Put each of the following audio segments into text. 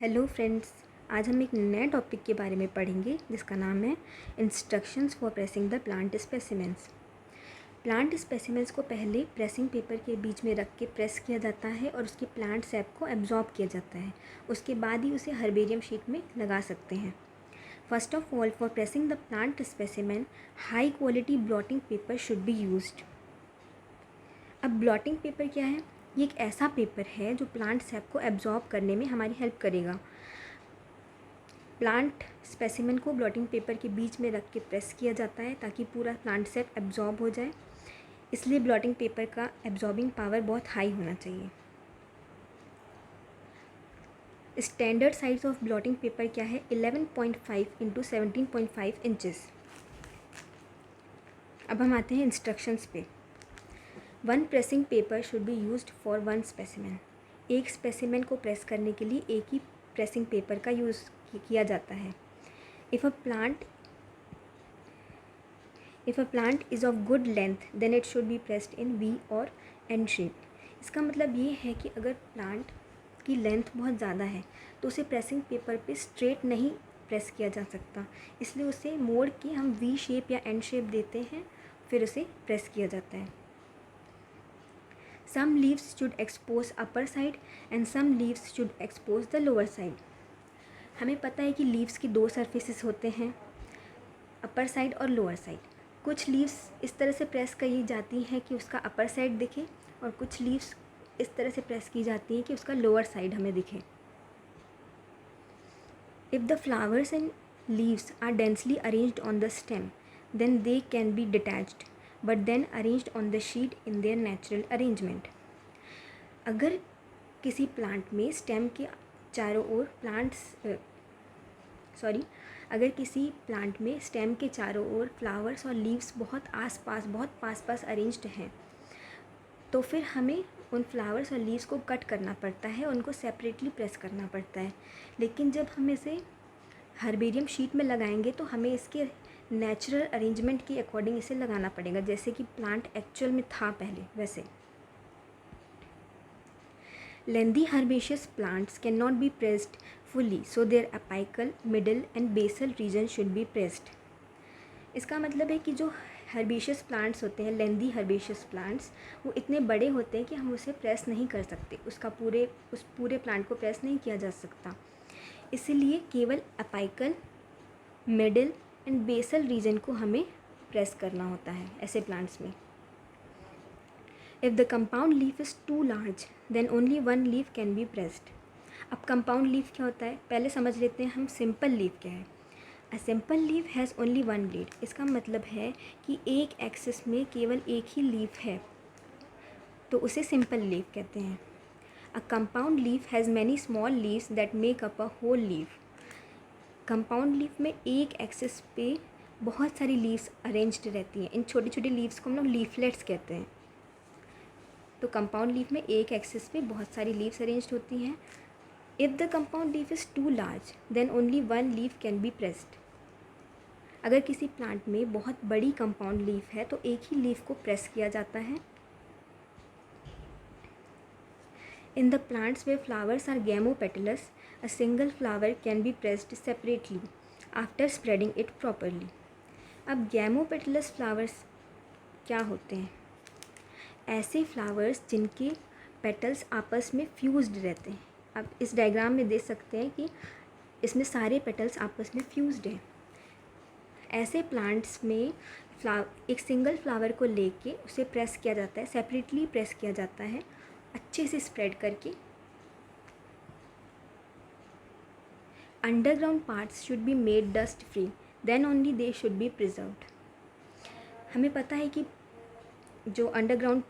Hello friends, आज हम एक नए टॉपिक के बारे में पढ़ेंगे जिसका नाम है instructions for pressing the plant specimens. Plant specimens को पहले प्रेसिंग पेपर के बीच में रख के प्रेस किया जाता है और उसके प्लांट सैप को एब्जॉर्ब किया जाता है। उसके बाद ही उसे हर्बेरियम शीट में लगा सकते हैं। First of all, for pressing the plant specimen high quality blotting paper should be used. अब ब्लॉटिंग पेपर क्या है? ये एक ऐसा पेपर है जो प्लांट सैप को एब्जॉर्ब करने में हमारी हेल्प करेगा। प्लांट स्पेसिमेन को ब्लॉटिंग पेपर के बीच में रख के प्रेस किया जाता है ताकि पूरा प्लांट सैप एब्जॉर्ब हो जाए। इसलिए ब्लॉटिंग पेपर का एब्जॉर्बिंग पावर बहुत हाई होना चाहिए। Standard size of blotting paper क्या है? 11.5 इंटू 17.5 इंचेस। अब हम आते हैं इंस्ट्रक्शंस पे। One pressing paper should be used for one specimen. एक स्पेसिमेन को प्रेस करने के लिए एक ही प्रेसिंग पेपर का यूज़ किया जाता है। If a plant is of good length then it should be pressed in V और N shape। इसका मतलब ये है कि अगर प्लांट की लेंथ बहुत ज़्यादा है तो उसे प्रेसिंग पेपर पे स्ट्रेट नहीं प्रेस किया जा सकता, इसलिए उसे मोड़ के हम V शेप या N शेप देते हैं, फिर उसे प्रेस किया जाता है। Some leaves should expose upper side and some leaves should expose the lower side। हमें पता है कि लीव्स की दो सरफेसेस होते हैं, अपर साइड और लोअर साइड। कुछ लीव्स इस तरह से प्रेस की जाती हैं कि उसका अपर साइड दिखे और कुछ लीव्स इस तरह से प्रेस की जाती हैं कि उसका लोअर साइड हमें दिखे। If the flowers and leaves are densely arranged on the stem then they can be detached but then arranged on the sheet in their natural arrangement. अगर किसी प्लांट में स्टेम के चारों ओर अगर किसी प्लांट में स्टेम के चारों ओर फ्लावर्स और लीव्स बहुत पास पास अरेंज्ड हैं, तो फिर हमें उन फ्लावर्स और लीव्स को कट करना पड़ता है, उनको सेपरेटली प्रेस करना पड़ता है। लेकिन जब हम इसे हर्बेरियम शीट में लगाएंगे तो हमें इसके नेचुरल अरेंजमेंट के अकॉर्डिंग इसे लगाना पड़ेगा, जैसे कि प्लांट एक्चुअल में था पहले वैसे। Lengthy herbaceous plants cannot be pressed fully, so their apical, middle and basal region should be pressed। इसका मतलब है कि जो हर्बेशियस प्लांट्स होते हैं, लेंदी हर्बेशियस प्लांट्स, वो इतने बड़े होते हैं कि हम उसे प्रेस नहीं कर सकते, उस पूरे प्लांट को प्रेस नहीं किया जा सकता। इसीलिए केवल apical, middle and basal region को हमें प्रेस करना होता है ऐसे प्लांट्स में। If the compound leaf is too large, then only one leaf can be pressed। अब compound leaf क्या होता है पहले समझ लेते हैं हम। simple leaf क्या है? A simple leaf has only one blade। इसका मतलब है कि एक एक्सिस में केवल एक ही लीफ है, तो उसे simple leaf कहते हैं। A compound leaf has many small leaves that make up a whole leaf। compound leaf में एक एक्सिस पे बहुत सारी लीव्स अरेंज्ड रहती हैं। इन छोटी छोटी लीव्स को हम लोग लीफलेट्स कहते हैं। तो कंपाउंड लीफ में एक एक्सिस पे बहुत सारी लीव्स अरेंज्ड होती हैं। If the compound leaf is too large then only one leaf can be pressed. अगर किसी प्लांट में बहुत बड़ी कंपाउंड लीफ है तो एक ही लीफ को प्रेस किया जाता है। In the plants where flowers are gamopetalous a single flower can be pressed separately after spreading it properly. अब गैमोपेटलस फ्लावर्स क्या होते हैं? ऐसे फ्लावर्स जिनके पेटल्स आपस में फ्यूज्ड रहते हैं। आप इस डायग्राम में देख सकते हैं कि इसमें सारे पेटल्स आपस में फ्यूज्ड हैं। ऐसे प्लांट्स में एक सिंगल फ्लावर को लेके उसे प्रेस किया जाता है, सेपरेटली प्रेस किया जाता है, अच्छे से स्प्रेड करके। Underground parts should be made dust free then only they should be preserved. हमें पता है कि जो अंडरग्राउंड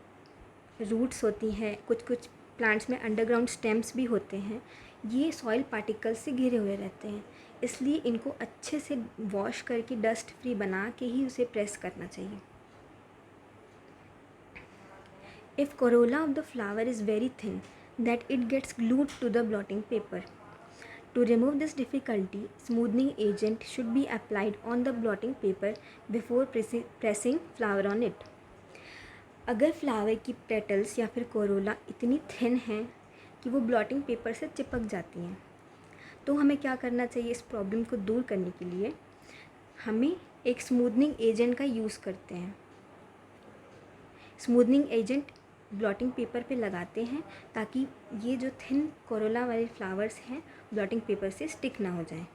रूट्स होती हैं, कुछ प्लांट्स में अंडरग्राउंड स्टेम्स भी होते हैं, ये सॉइल पार्टिकल्स से घिरे हुए रहते हैं, इसलिए इनको अच्छे से वॉश करके डस्ट फ्री बना के ही उसे प्रेस करना चाहिए। If corolla of the flower is very thin that it gets glued to the blotting paper। To remove this difficulty, smoothing agent should be applied on the blotting paper before pressing flower on it। अगर flower की petals या फिर Corolla इतनी thin हैं कि वो blotting paper से चिपक जाती हैं, तो हमें क्या करना चाहिए, इस प्रॉब्लम को दूर करने के लिए हमें एक स्मूथनिंग एजेंट का यूज़ करते हैं। स्मूथनिंग एजेंट ब्लॉटिंग पेपर पे लगाते हैं ताकि ये जो थिन कोरोला वाले फ्लावर्स हैं ब्लॉटिंग पेपर से स्टिक ना हो जाएं।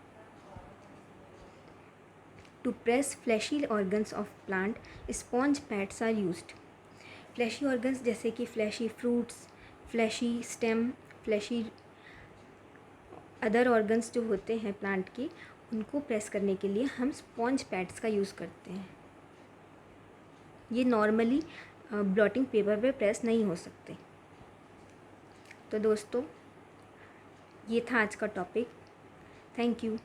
To press fleshy organs of plant sponge pads are used. Fleshy organs जैसे कि fleshy fruits, fleshy stem, fleshy other organs जो होते हैं प्लांट के, उनको प्रेस करने के लिए हम स्पॉन्ज पैड्स का यूज़ करते हैं। ये नॉर्मली ब्लॉटिंग पेपर पे प्रेस नहीं हो सकते। तो दोस्तों, ये था आज का टॉपिक। Thank you.